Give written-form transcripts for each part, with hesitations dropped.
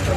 ये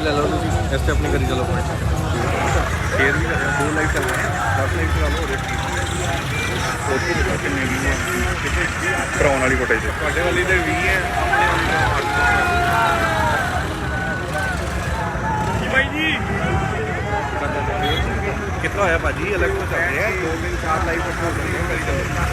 ले लो ऐसे अपनी करी चलो शेयर भी कर रहे हैं 2 लाइक चल रहे हैं 10 लाइक चला लो कितने भी है कराने वाली फुटेज ਤੁਹਾਡੇ ਵਾਲੀ ਤੇ 20 ਹੈ भाई जी कितना होया भाजी अलग तो चल रहे हैं 2-3-4 लाइव हो रही है करी चलो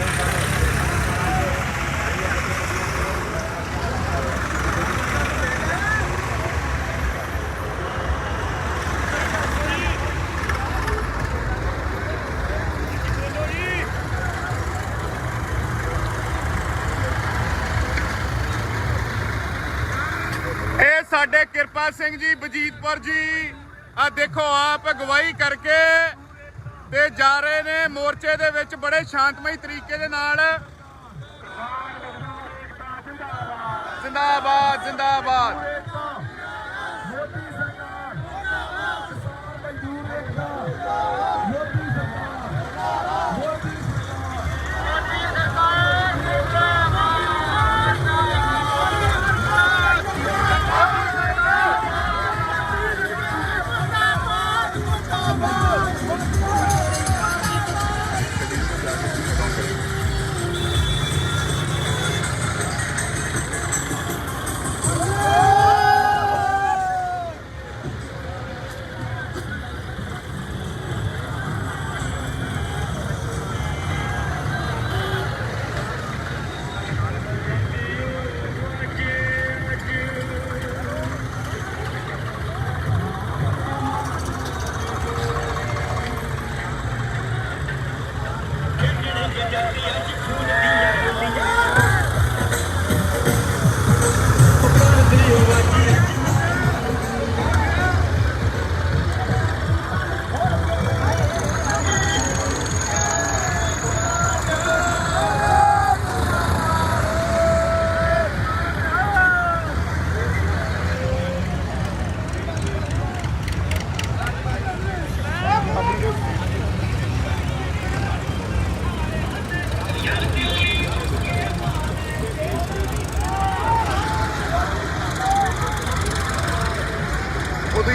ਸਾਡੇ ਕਿਰਪਾ ਸਿੰਘ ਜੀ ਬਜੀਤਪੁਰ ਜੀ ਆ ਦੇਖੋ ਆਪ ਅਗਵਾਈ ਕਰਕੇ ਤੇ ਜਾ ਰਹੇ ਨੇ ਮੋਰਚੇ ਦੇ ਵਿੱਚ ਬੜੇ ਸ਼ਾਂਤਮਈ ਤਰੀਕੇ ਦੇ ਨਾਲ ਜ਼ਿੰਦਾਬਾਦ ਜ਼ਿੰਦਾਬਾਦ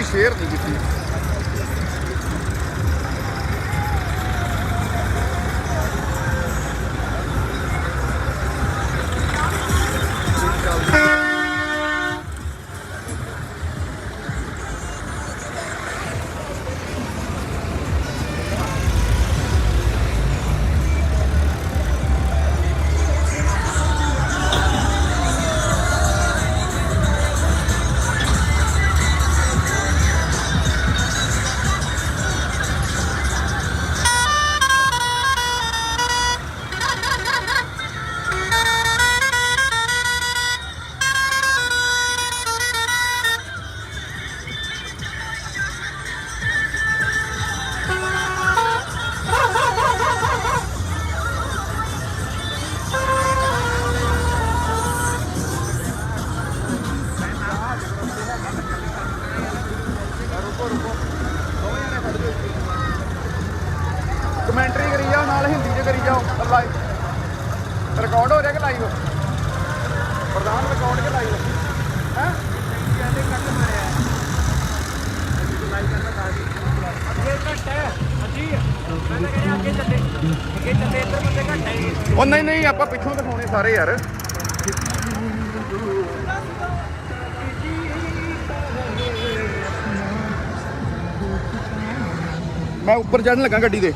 शेयर नहीं की कमेंट्री करी जाओ नाल हिंदी च करी जाओ लाइव रिकॉर्ड हो रहा कि लाइव प्रधान रिकॉर्ड के लाइव है नहीं नहीं आप पिछों दिखाने सारे यार मैं ऊपर चढ़न लगा गड्डी दे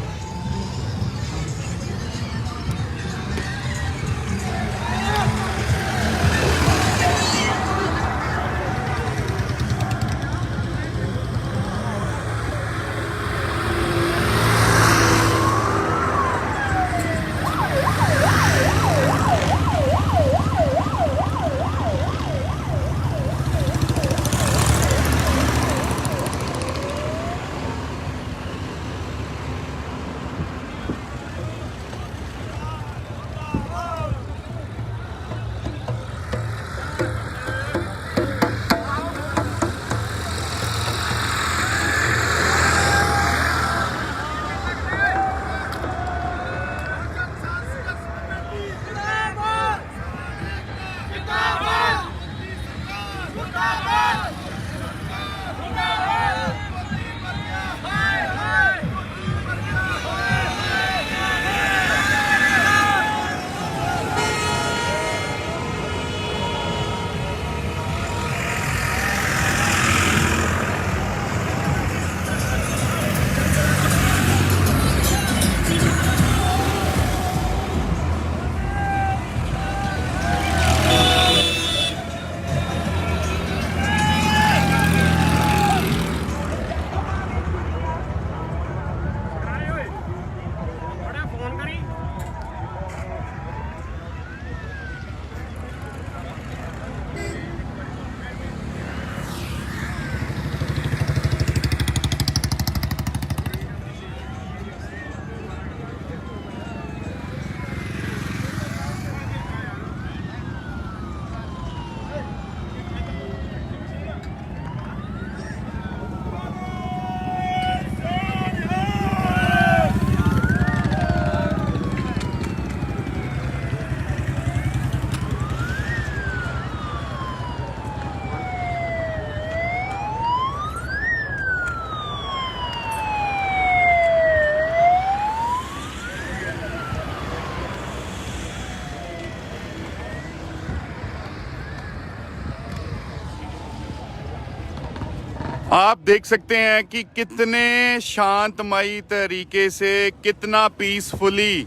आप देख सकते हैं कि कितने शांतमयी तरीके से, कितना पीसफुली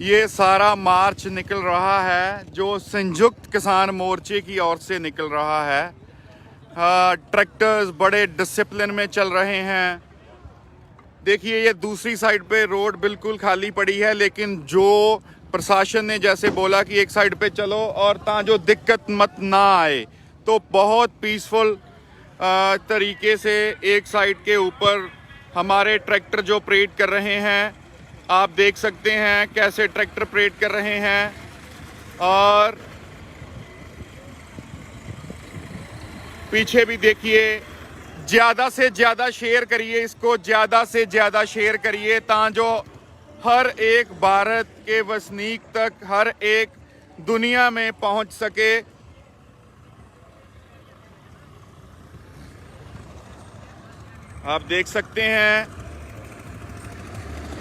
ये सारा मार्च निकल रहा है जो संयुक्त किसान मोर्चे की ओर से निकल रहा है। ट्रैक्टर्स बड़े डिसिप्लिन में चल रहे हैं। देखिए ये दूसरी साइड पे रोड बिल्कुल खाली पड़ी है, लेकिन जो प्रशासन ने जैसे बोला कि एक साइड पे चलो और ता जो दिक्कत मत ना आए, तो बहुत पीसफुल तरीके से एक साइड के ऊपर हमारे ट्रैक्टर जो परेड कर रहे हैं। आप देख सकते हैं कैसे ट्रैक्टर परेड कर रहे हैं। और पीछे भी देखिए, ज़्यादा से ज़्यादा शेयर करिए इसको, ज़्यादा से ज़्यादा शेयर करिए ताकि हर एक भारत के वसनीक तक, हर एक दुनिया में पहुंच सके। आप देख सकते हैं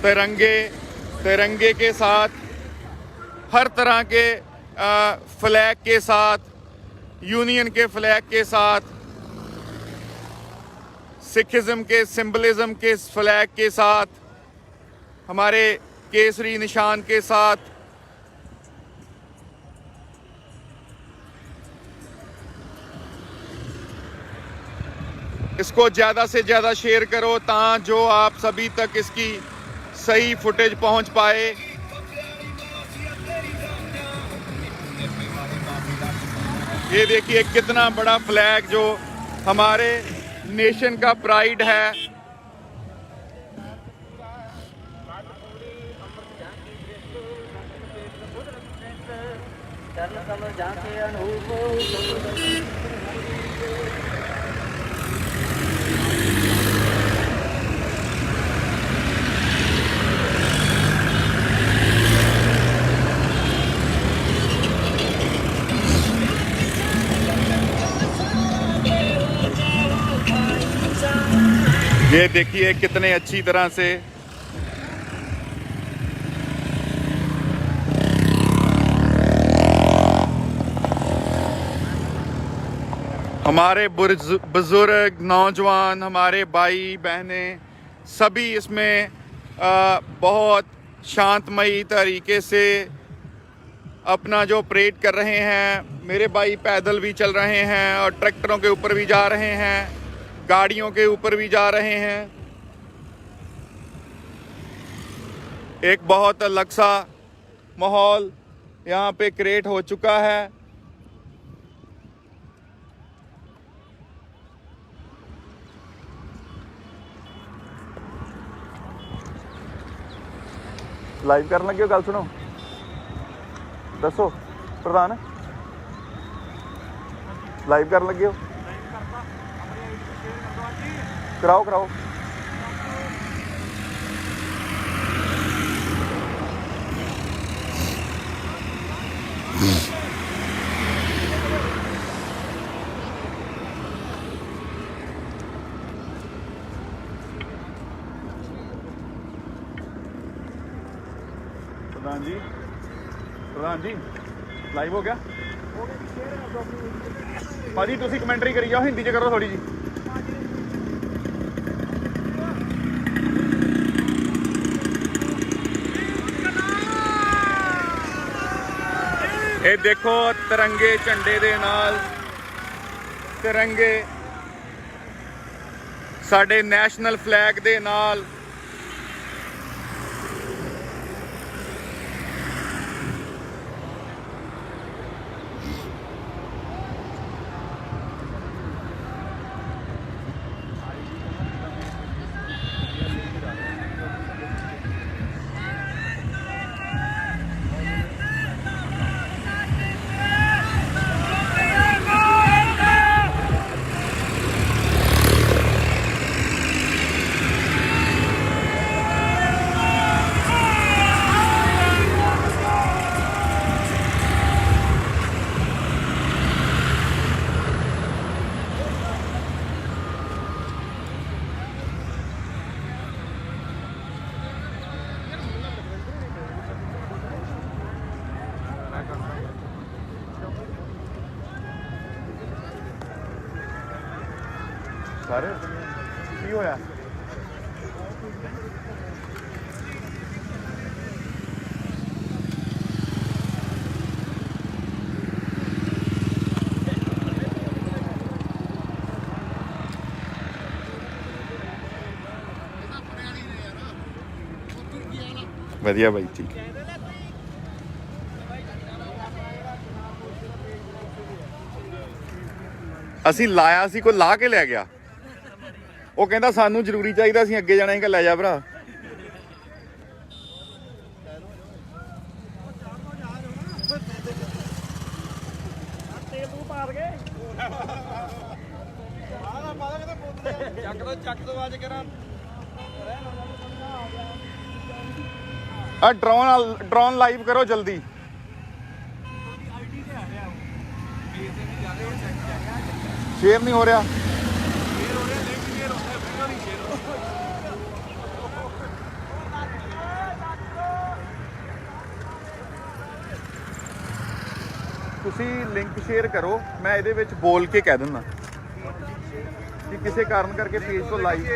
तिरंगे के साथ, हर तरह के फ्लैग के साथ, यूनियन के फ्लैग के साथ, सिखिज्म के सिंबलिज्म के फ्लैग के साथ, हमारे केसरी निशान के साथ। इसको ज़्यादा से ज़्यादा शेयर करो जो आप सभी तक इसकी सही फुटेज पहुंच पाए। ये देखिए कितना बड़ा फ्लैग जो हमारे नेशन का प्राइड है। ये देखिए कितने अच्छी तरह से हमारे बुजुर्ग, नौजवान, हमारे भाई बहनें सभी इसमें बहुत शांतमयी तरीके से अपना जो परेड कर रहे हैं। मेरे भाई पैदल भी चल रहे हैं और ट्रैक्टरों के ऊपर भी जा रहे हैं, गाड़ियों के ऊपर भी जा रहे हैं। एक बहुत अलग सा माहौल यहाँ पे क्रिएट हो चुका है। लाइव करन लगे हो, गल सुनो, दसो प्रधान, लाइव करन लगे हो, कराओ कराओ। प्रधान जी लाइव हो गया भाजी, तुसी कमेंटरी करी जाओ, हिंदी च करो थोड़ी जी। ਇਹ ਦੇਖੋ ਤਿਰੰਗੇ ਝੰਡੇ ਦੇ ਨਾਲ, ਤਿਰੰਗੇ ਸਾਡੇ ਨੈਸ਼ਨਲ ਫਲੈਗ ਦੇ ਨਾਲ अरे की होया ਵਧੀਆ ਬਾਈ ਠੀਕ ਅਸੀਂ ਲਾਇਆ ਸੀ ਕੋਈ ਲਾ ਕੇ ਲੈ ਗਿਆ ਉਹ ਕਹਿੰਦਾ ਸਾਨੂੰ ਜ਼ਰੂਰੀ ਚਾਹੀਦਾ ਅਸੀਂ ਅੱਗੇ ਜਾਣਾ ਕਿ ਲੈ ਜਾ ਭਰਾ ਆ ड्रोन लाइव करो जल्दी शेयर नहीं हो रहा ਤੁਸੀਂ ਲਿੰਕ ਸ਼ੇਅਰ ਕਰੋ ਮੈਂ ਇਹਦੇ ਵਿੱਚ ਬੋਲ ਕੇ ਕਹਿ ਦਿੰਦਾ ਕਿ ਕਿਸੇ ਕਾਰਨ ਕਰਕੇ ਪੇਜ ਤੋਂ ਲਾਈਵ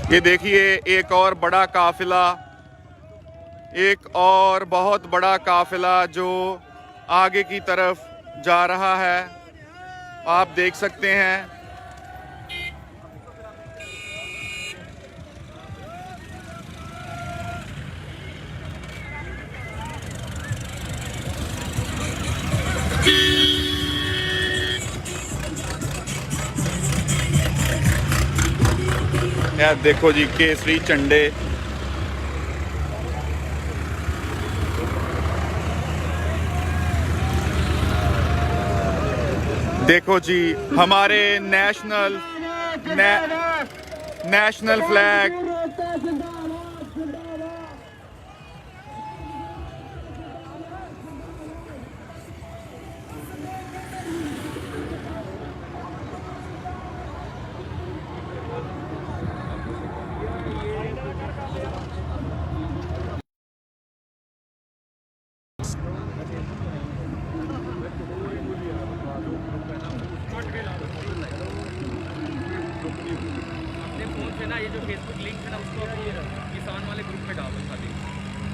ये देखिए एक और बड़ा काफिला एक और बहुत बड़ा काफिला जो आगे की तरफ जा रहा है आप देख सकते हैं यार देखो जी केसरी झंडे देखो जी हमारे नेशनल फ्लैग ना ये जो फेसबुक लिंक है ना उसको अपनी किसान वाले ग्रुप में डालो खाली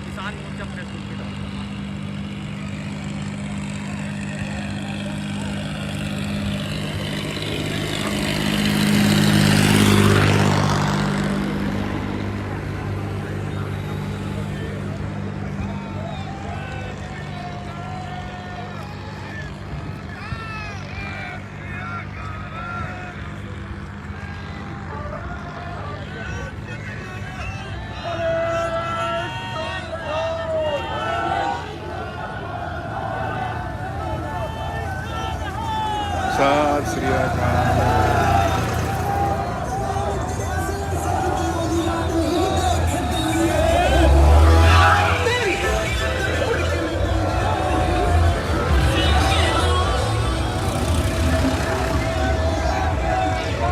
किसान मोर्चा फेसबुक पे डालो सत श्री अकाल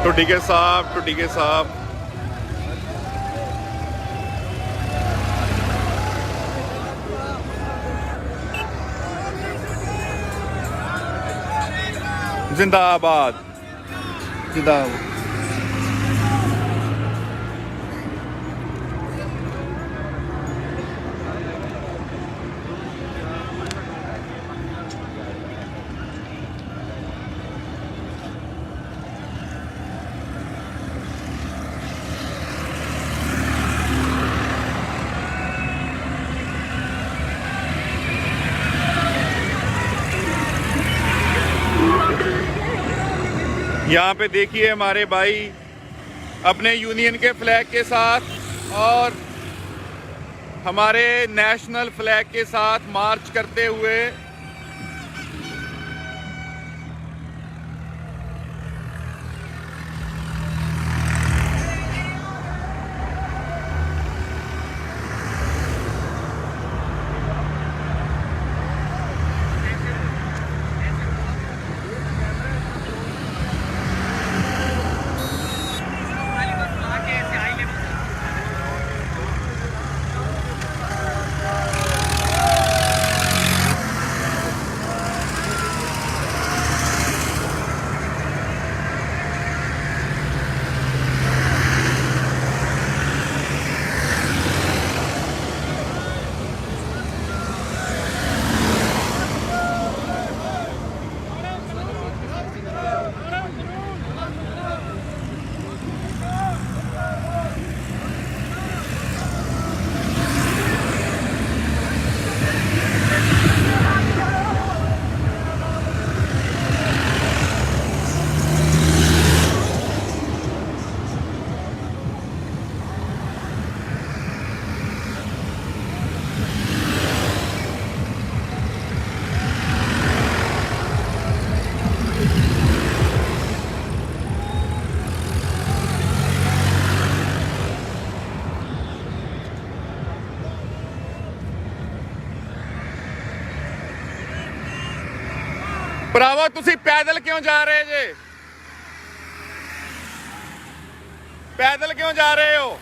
टुटिके साहब जिंदाबाद जिंदाबाद यहाँ पे देखिए हमारे भाई अपने यूनियन के फ्लैग के साथ और हमारे नेशनल फ्लैग के साथ मार्च करते हुए ਭਰਾਵੋ ਤੁਸੀਂ ਪੈਦਲ ਕਿਉਂ ਜਾ ਰਹੇ ਜੇ? ਪੈਦਲ ਕਿਉਂ ਜਾ ਰਹੇ ਹੋ?